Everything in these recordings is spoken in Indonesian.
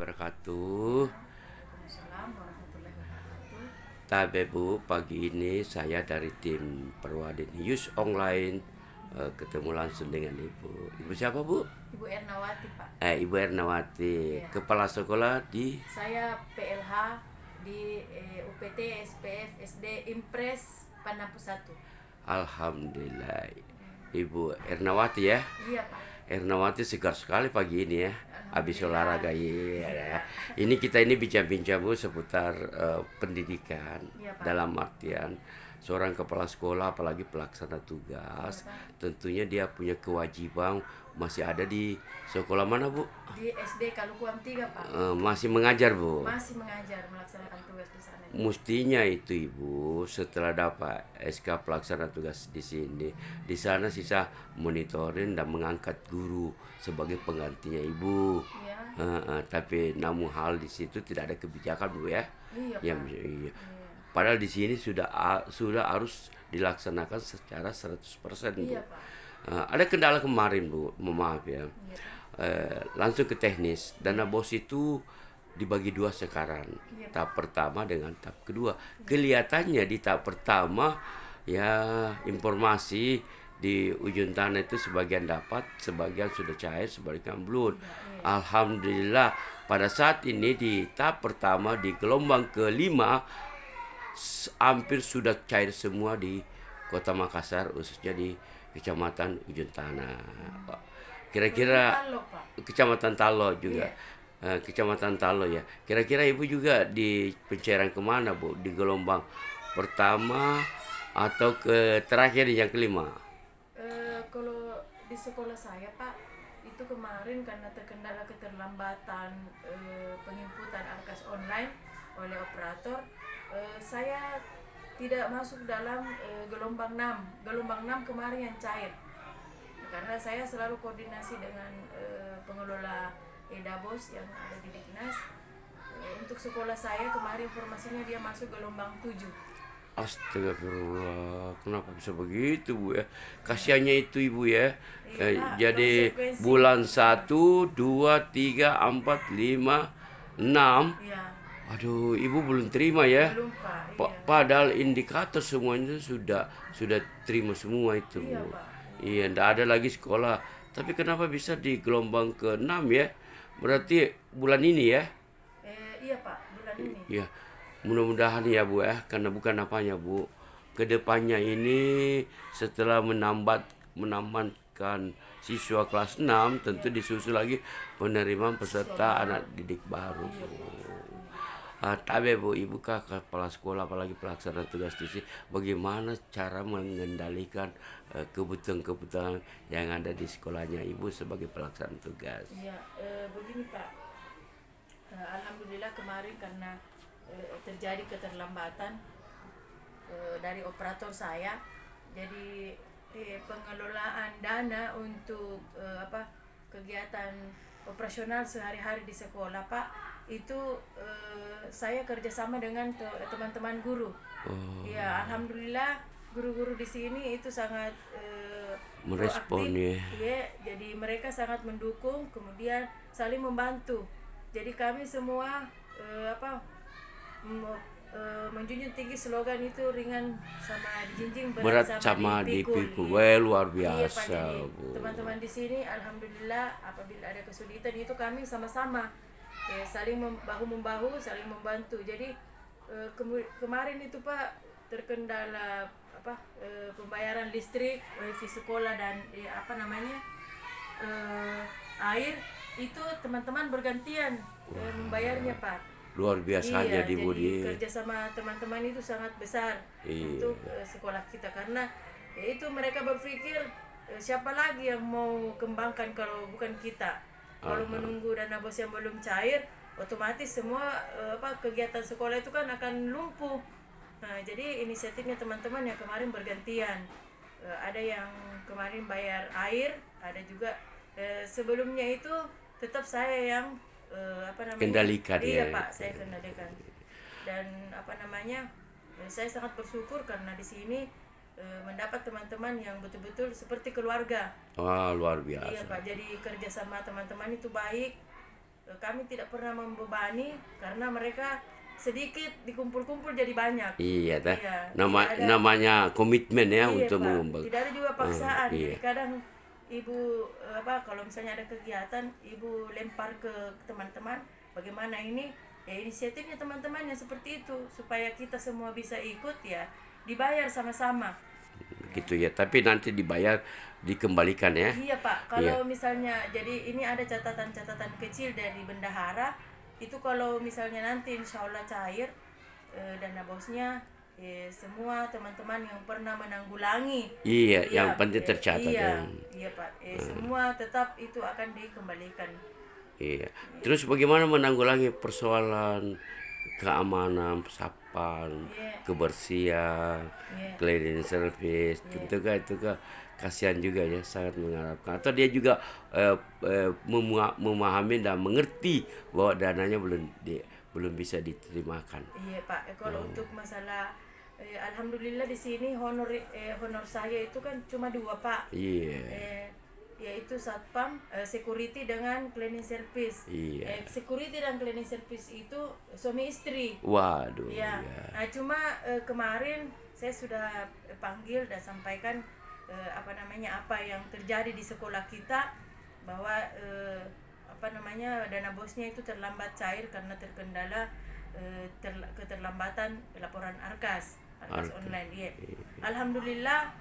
wabarakatuh. Waalaikumsalam warahmatullahi wabarakatuh. Tabe Bu, pagi ini saya dari tim Perwadi News Online ketemu langsung dengan Ibu. Ibu siapa Bu? Ibu Ernawati, Pak. Ibu Ernawati, Iya. Kepala Sekolah di Saya PLH di UPT SPF SD Impres Panampu 1. Alhamdulillah. Ibu Ernawati ya. Iya, Pak. Ernawati segar sekali pagi ini ya. Habis Alhamdulillah. olahraga ya. Ini kita ini bincang-bincang Bu seputar pendidikan. Iya, Pak. Dalam artian seorang kepala sekolah apalagi pelaksana tugas, Iya, Pak. tentunya dia punya kewajiban masih ada di sekolah mana Bu? Di SD Kalukuam 3, Pak. Masih mengajar Bu. Masih mengajar melaksanakan tugas di sana. Mestinya itu Ibu setelah dapat SK pelaksana tugas di sini, di sana sisa monitoring dan mengangkat guru sebagai penggantinya Ibu. Iya. Tapi namun hal di situ tidak ada kebijakan Bu ya. Iya, Ya, Pak. iya. Iya. Padahal di sini sudah harus dilaksanakan secara 100% Bu. Iya, Pak. Ada kendala kemarin Bu, mohon maaf ya. Iya, Pak. Langsung ke teknis. Dana BOS itu dibagi dua sekarang, Iya. tahap pertama dengan tahap kedua. Kelihatannya di tahap pertama ya informasi di ujung tanah itu sebagian dapat, sebagian sudah cair, sebagian belum. Alhamdulillah pada saat ini di tahap pertama di gelombang kelima hampir sudah cair semua di Kota Makassar, khususnya di Kecamatan Ujung Tanah. Kira-kira Talo, Pak. Kecamatan Talo juga. Iya. Kecamatan Talo ya. Kira-kira Ibu juga di pencairan kemana Bu? Di gelombang pertama atau ke terakhir yang kelima? Kalau di sekolah saya, Pak, itu kemarin karena terkendala keterlambatan penginputan ARKAS online oleh operator, saya tidak masuk dalam gelombang 6. Gelombang 6 kemarin yang cair. Karena saya selalu koordinasi dengan pengelola Edabos yang ada di Diknas. Untuk sekolah saya kemarin informasinya dia masuk gelombang 7. Astagfirullah, kenapa bisa begitu Bu ya? Kasihannya itu Ibu ya. Iya, Pak, Jadi konsekuensi. bulan 1, 2, 3, 4, 5, 6. Iya, Aduh, Ibu belum terima ya. belum, Pak. Iya. Padahal indikator semuanya sudah terima semua itu Iya, Bu. Pak. Iya, ndak ada lagi sekolah. Tapi kenapa bisa di gelombang ke-6 ya? Berarti bulan ini ya? Iya, Pak, bulan ini. Ya, mudah-mudahan ya Bu ya, karena bukan apanya Bu. Kedepannya ini setelah menambahkan siswa kelas 6, tentu disusul lagi penerimaan peserta anak didik baru Bu. Tapi Bu, Ibu kepala sekolah apalagi pelaksana tugas di sini, bagaimana cara mengendalikan kebutuhan-kebutuhan yang ada di sekolahnya Ibu sebagai pelaksana tugas? Iya, begini, Pak. Alhamdulillah kemarin karena terjadi keterlambatan dari operator saya, jadi pengelolaan dana untuk kegiatan operasional sehari-hari di sekolah, Pak, itu saya kerjasama dengan teman-teman guru. Ya, alhamdulillah guru-guru di sini itu sangat Merespon proaktif. ya. Ya, jadi mereka sangat mendukung, kemudian saling membantu. Jadi kami semua menjunjung tinggi slogan itu ringan sama dijinjing, Berat sama dipikul. Wah, luar Iya, Pak. biasa Jadi Bu. teman-teman di sini alhamdulillah apabila ada kesulitan itu kami sama-sama saling bahu membahu, saling membantu. Jadi kemarin itu Pak terkendala pembayaran listrik, wifi sekolah dan air, itu teman-teman bergantian membayarnya, Pak. Luar biasa Iya, jadi Bu. jadi kerjasama teman-teman itu sangat besar Iya. untuk sekolah kita, karena itu mereka berpikir siapa lagi yang mau kembangkan kalau bukan kita. Kalau menunggu dana bos yang belum cair, otomatis semua kegiatan sekolah itu kan akan lumpuh. Nah, jadi inisiatifnya teman-teman yang kemarin bergantian. Ada yang kemarin bayar air, ada juga sebelumnya itu tetap saya yang Kendalikan iya, ya. Pak, saya kendalikan. Dan saya sangat bersyukur karena di sini mendapat teman-teman yang betul-betul seperti keluarga. Wah, luar Iya, biasa. Pak, jadi kerjasama teman-teman itu baik. kami tidak pernah membebani karena mereka sedikit dikumpul-kumpul jadi banyak. Iya, Tidak ada, namanya komitmen ya iya untuk Pak, mengembang. tidak ada juga paksaan. Iya. Jadi kadang ibu kalau misalnya ada kegiatan, ibu lempar ke teman-teman, bagaimana ini? Ya inisiatifnya teman-teman yang seperti itu supaya kita semua bisa ikut ya, dibayar sama-sama. Gitu ya, tapi nanti dibayar dikembalikan ya. Iya Pak, kalau misalnya jadi ini ada catatan-catatan kecil dari bendahara itu, kalau misalnya nanti insya Allah cair dana bosnya, semua teman-teman yang pernah menanggulangi, Iya, yang penting tercatat iya, kan. iya Pak, semua tetap itu akan dikembalikan. Iya. Terus bagaimana menanggulangi persoalan keamanan, satpam, Iya, kebersihan, iya, cleaning service, tentu kan itu kan kasihan juga ya, sangat mengharapkan. Atau dia juga memahami dan mengerti bahwa dananya belum bisa diterimakan. iya Pak. Kalau untuk masalah alhamdulillah di sini honor saya itu kan cuma 2 Pak. Iya, Yaitu satpam, security dengan cleaning service. iya. Security dan cleaning service itu suami istri. Waduh, Ya. ya. Nah, cuma kemarin saya sudah panggil dan sampaikan apa yang terjadi di sekolah kita, bahwa dana bosnya itu terlambat cair karena terkendala keterlambatan laporan Arkas online. Iya. Alhamdulillah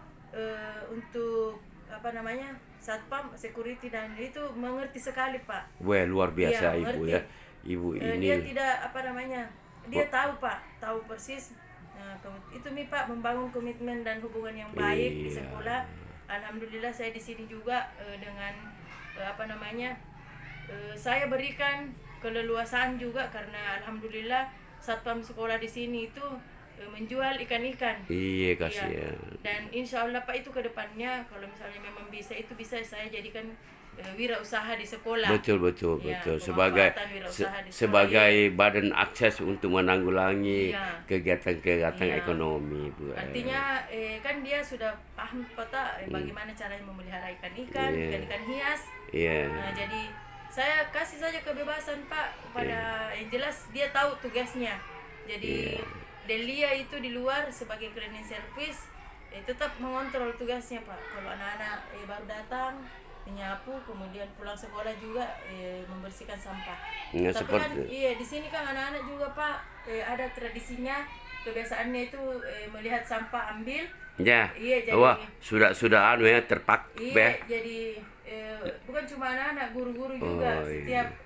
untuk satpam, security dan itu mengerti sekali Pak. Wah, luar biasa Iya, ibu mengerti. ya. Ibu ini. Dia tidak dia tahu Pak, tahu persis. Nah, itu nih Pak, membangun komitmen dan hubungan yang baik di Iya. sekolah. Alhamdulillah saya di sini juga dengan saya berikan keleluasaan juga, karena alhamdulillah satpam sekolah di sini itu menjual ikan-ikan. Iya, Iya. kasihan. Dan insya Allah Pak, itu ke depannya kalau misalnya memang bisa saya jadikan wirausaha di sekolah. Betul. Ya, Sebagai pemanfaatan wirausaha di sekolah. sebagai badan akses untuk menanggulangi Iya. kegiatan-kegiatan Iya. ekonomi, Bu. Artinya kan dia sudah paham Pak bagaimana caranya memelihara ikan-ikan, Iya. ikan-ikan hias. Iya. Nah, jadi saya kasih saja kebebasan Pak pada yang jelas dia tahu tugasnya. Jadi Delia itu di luar sebagai cleaning service tetap mengontrol tugasnya Pak. Kalau anak-anak baru datang menyapu, kemudian pulang sekolah juga membersihkan sampah. Ya, Tapi kan seperti di sini kan anak-anak juga Pak ada tradisinya, kebiasaannya itu melihat sampah ambil. ya. Iya, jadi Wah, sudah anu ya terpak iya, jadi bukan cuma anak-anak, guru-guru juga. Oh,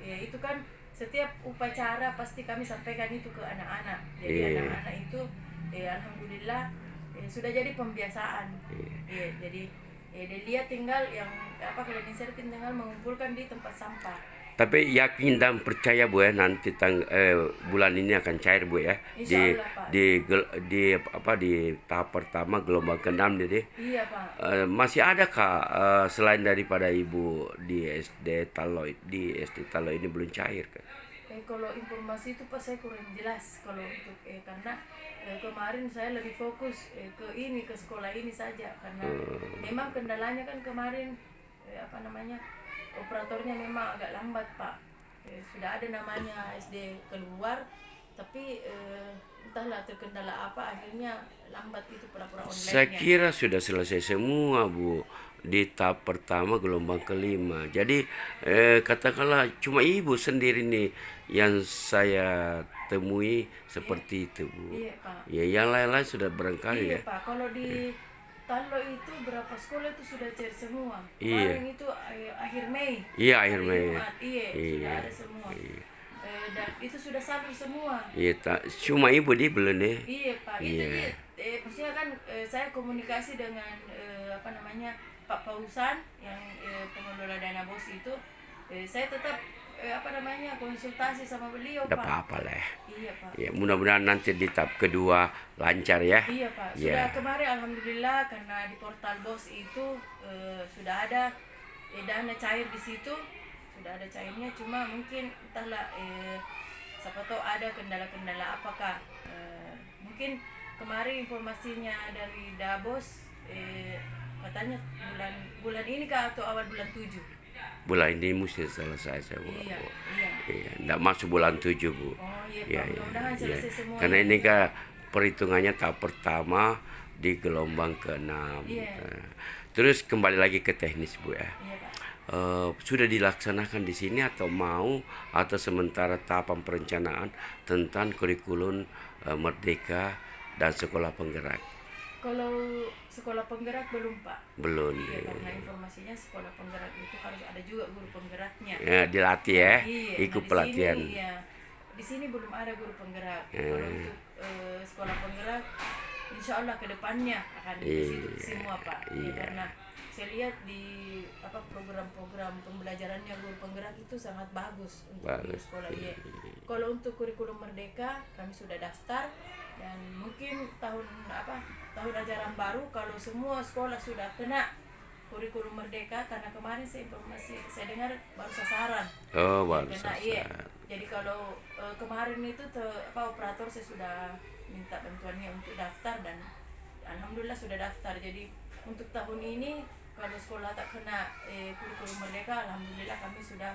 Itu kan setiap upacara pasti kami sampaikan itu ke anak-anak. Jadi Iya. anak-anak itu alhamdulillah sudah jadi pembiasaan. Iya, jadi dia tinggal cleaning service tinggal mengumpulkan di tempat sampah. Tapi yakin dan percaya Bu ya, nanti bulan ini akan cair Bu ya. Insya Allah, Pak. Di tahap pertama gelombang ke-6 jadi. Iya Pak. Masih adakah selain daripada Ibu di SD Taloy ini belum cair kan? Kalau informasi itu Pak saya kurang jelas kalau untuk karena kemarin saya lebih fokus ke sekolah ini saja, karena memang kendalanya kan kemarin operatornya memang agak lambat Pak. Sudah ada namanya SD keluar, tapi entahlah terkendala apa akhirnya lambat itu pelaporan online-nya. Saya kira sudah selesai semua Bu di tahap pertama gelombang ke-5. Jadi katakanlah cuma Ibu sendiri nih yang saya temui seperti itu Bu. Iya Pak. Ya, yang lain-lain sudah barangkali Iya ya. Pak, kalau di Talo itu berapa sekolah itu sudah cair semua. Iya. Kemarin itu akhir Mei. Iya, akhir Hari Mei. Jumat, iya, Iya. sudah ada semua. Dan itu sudah salur semua. Iya, cuma Ibu di belum ya. Iya Pak, itu Iya. dia. Maksudnya kan saya komunikasi dengan Pak Pausan yang pengelola dana bos itu. Saya tetap konsultasi sama beliau Tidak Pak. apa-apa lah. Iya Pak. Ya, mudah-mudahan nanti di tahap kedua lancar ya. Iya Pak, Ya. sudah kemarin alhamdulillah karena di portal BOS itu sudah ada dana cair di situ, sudah ada cairnya, cuma mungkin entahlah siapa tahu ada kendala-kendala apakah mungkin kemarin informasinya dari Dabos katanya bulan ini kah atau awal bulan 7. bulan ini mesti selesai saya Bu. Iya, Bu. iya. Iya, enggak masuk bulan 7 Bu. Oh iya, Iya, Pak. iya, Mudah-mudahan iya. selesai semua. Karena ini kan perhitungannya tahap pertama di gelombang ke-6. Iya. Terus kembali lagi ke teknis Bu ya. Iya, Pak. Sudah dilaksanakan di sini atau mau atau sementara tahapan perencanaan tentang kurikulum Merdeka dan sekolah penggerak? Kalau sekolah penggerak belum, Pak. Belum. Iya, karena informasinya sekolah penggerak itu harus ada juga guru penggeraknya. Ya, dilatih ya, Iya, ikut nah pelatihan. di sini, iya, di sini belum ada guru penggerak. Kalau untuk sekolah penggerak, insya Allah kedepannya akan di situ semua Pak. Ya, Iya. karena saya lihat di program-program pembelajarannya guru penggerak itu sangat bagus untuk di Bagus. sekolah. Iya. Kalau untuk kurikulum Merdeka kami sudah daftar dan mungkin tahun ajaran baru kalau semua sekolah sudah kena kurikulum Merdeka, karena kemarin saya dengar baru sasaran. Oh, Ya, baru kena, iya. sasaran. Jadi kalau kemarin itu operator saya sudah minta bantuannya untuk daftar dan alhamdulillah sudah daftar. Jadi untuk tahun ini kalau sekolah tak kena kurikulum Merdeka, alhamdulillah kami sudah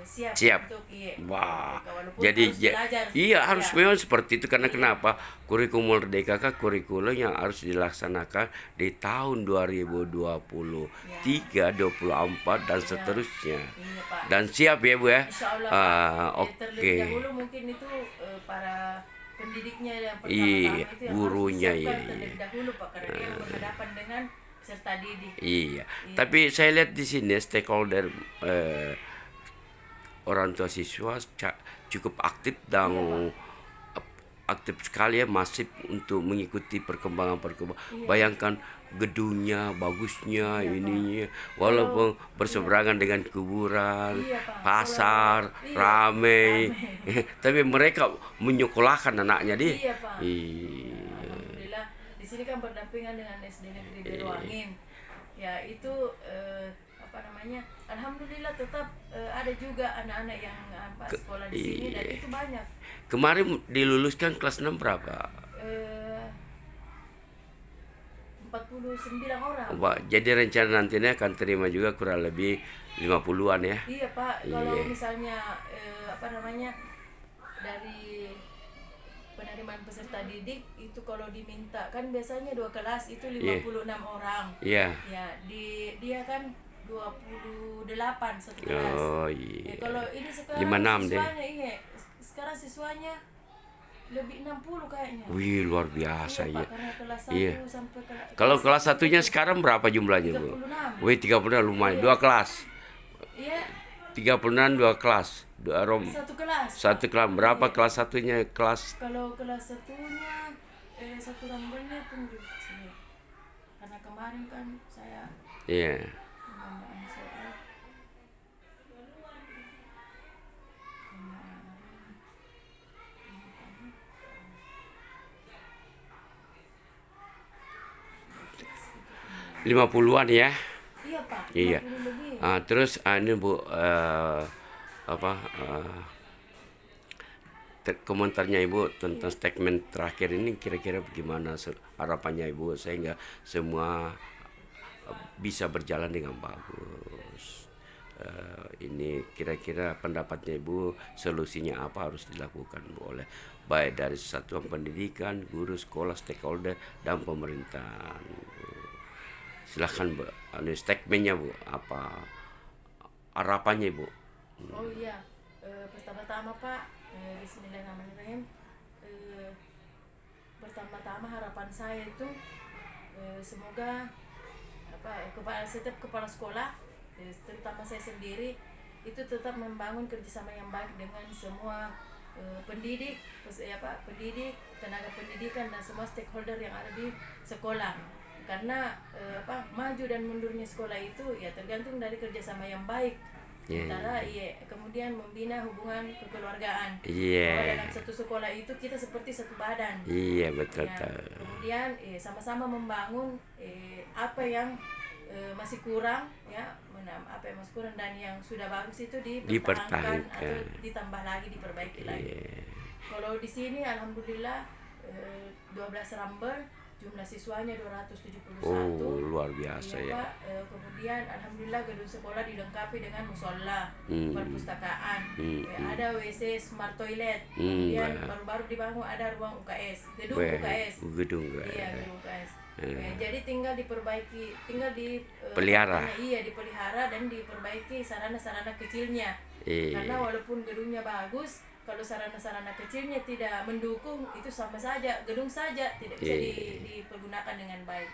siap untuk Wah, Merdeka. Walaupun jadi harus belajar. iya harus Ya. memang seperti itu karena kenapa? Kurikulum Merdeka kan kurikulum yang harus dilaksanakan di tahun 2023, 24 dan seterusnya. Iya, Pak. Dan siap ya Bu ya. Insya Allah, Pak. Oke. Terlebih dahulu mungkin itu para pendidiknya yang Iya, pertama-tama itu yang gurunya, harus disiapkan iya. terlebih dahulu Pak, karena dia berhadapan dengan peserta didik. Iya. Tapi saya lihat di sini stakeholder orang tua siswa cukup aktif dan aktif sekali ya, masif untuk mengikuti perkembangan. Bayangkan gedungnya, bagusnya, ininya, walaupun berseberangan dengan kuburan, Iya, Pak. pasar, ramai, tapi mereka menyekolahkan anaknya di. Iya, Pak. Iya. Alhamdulillah di sini kan berdampingan dengan SD Negeri Beruangin. Ya itu alhamdulillah tetap ada juga anak-anak yang sekolah di sini dan itu banyak. Kemarin diluluskan kelas 6 berapa? 49 orang. Pak, jadi rencana nantinya akan terima juga kurang lebih 50-an ya. Iya, Pak. Kalau misalnya dari penerimaan peserta didik itu kalau diminta kan biasanya 2 kelas itu 56 orang. Iya. Ya, dia kan 28 satu kelas. Oh iya. Kalau ini sekarang 56 deh. siswanya sekarang siswanya lebih 60 kayaknya. Wih, luar biasa Iya, ya. Pak, karena kelas 1 Iya. sampai Kalau kelas satunya sekarang berapa jumlahnya, Bu? 36. Wih, 36 lumayan. 2 kelas. Iya, 36 2 kelas. satu kelas. Satu kelas. Berapa kelas satunya kelas? Kalau kelas satunya satu rambutnya tunggu sini. Karena kemarin kan saya Iya. pendanaan soal kemarin. 50-an ya. Iya, Pak. Iya. 50 lebih. Terus ini Bu komentarnya Ibu tentang statement terakhir ini kira-kira bagaimana harapannya Ibu sehingga semua bisa berjalan dengan bagus. Ini kira-kira pendapatnya Ibu, solusinya apa harus dilakukan Bu oleh baik dari satuan pendidikan, guru sekolah, stakeholder dan pemerintahan. Silahkan Bu, statementnya Bu, apa harapannya Bu? Oh iya, pertama-tama Pak, Bismillahirrahmanirrahim. Pertama-tama harapan saya itu semoga setiap kepala sekolah, terutama saya sendiri, itu tetap membangun kerjasama yang baik dengan semua pendidik, tenaga pendidikan dan semua stakeholder yang ada di sekolah. Karena maju dan mundurnya sekolah itu ya tergantung dari kerjasama yang baik. Antara kemudian membina hubungan kekeluargaan. Bahwa dalam satu sekolah itu kita seperti satu badan. Iya, betul. Ya, kemudian sama-sama membangun apa yang masih kurang ya, apa yang masih kurang dan yang sudah bagus itu dipertahankan atau ditambah lagi, diperbaiki lagi. Kalau di sini alhamdulillah 12 rambel jumlah siswanya 271. Oh, luar biasa Iya, ya. Pak. Kemudian alhamdulillah gedung sekolah dilengkapi dengan musola, perpustakaan, ada WC smart toilet. Kemudian baru-baru dibangun ada ruang UKS, gedung UKS. Gedung Iya, gedung UKS. Jadi tinggal diperbaiki, tinggal pelihara. dipelihara dan diperbaiki sarana-sarana kecilnya. Karena walaupun gedungnya bagus, kalau sarana-sarana kecilnya tidak mendukung, itu sama saja gedung saja tidak bisa dipergunakan dengan baik.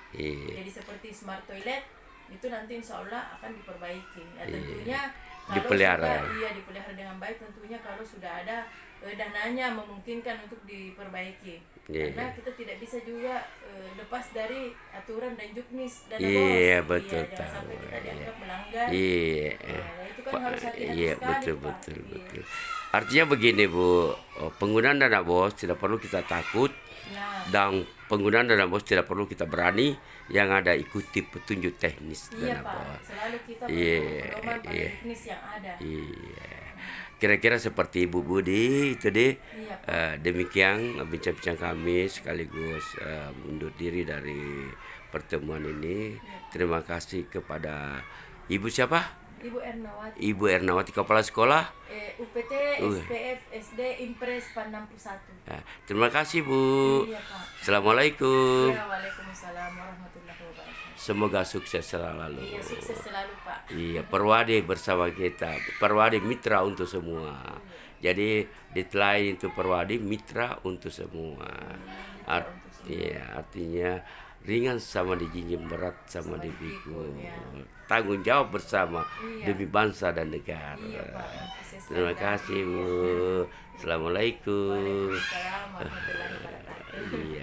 Jadi seperti smart toilet itu nanti insya Allah akan diperbaiki. Ya, tentunya kalau Dipelihara. dipelihara dengan baik, tentunya kalau sudah ada dananya memungkinkan untuk diperbaiki. Karena kita tidak bisa juga lepas dari aturan dan juknis dana bos. Betul. Jangan sampai kita dianggap melanggar. Nah, itu kan harus hati-hati sekali, Pak. Betul. Artinya begini Bu, penggunaan dana bos tidak perlu kita takut, dan penggunaan dana bos tidak perlu kita berani, yang ada ikuti petunjuk teknis Iya, dana Pak. bos. Selalu kita berpedoman pada teknis yang ada. Kira-kira seperti Ibu Budi itu deh. Iya, Demikian bincang-bincang kami, sekaligus mundur diri dari pertemuan ini. Terima kasih kepada Ibu siapa? Ibu Ernawati, Kepala Sekolah UPT SPF SD Impres PAN 61. Terima kasih Bu. Iya, Pak. Assalamualaikum. Ya, waalaikumsalam warahmatullahi wabarakatuh. Semoga sukses selalu. Iya, sukses selalu, Pak. Iya, Perwadi bersama kita. Perwadi mitra untuk semua. Jadi deadline itu Perwadi mitra untuk semua. Artinya ringan sama dijinjing, berat sama dipikul. Tanggung jawab bersama demi bangsa dan negara. Iya, Pak. Terima kasih Bu. Assalamualaikum. Waalaikumsalam warahmatullahi wabarakatuh. Iya.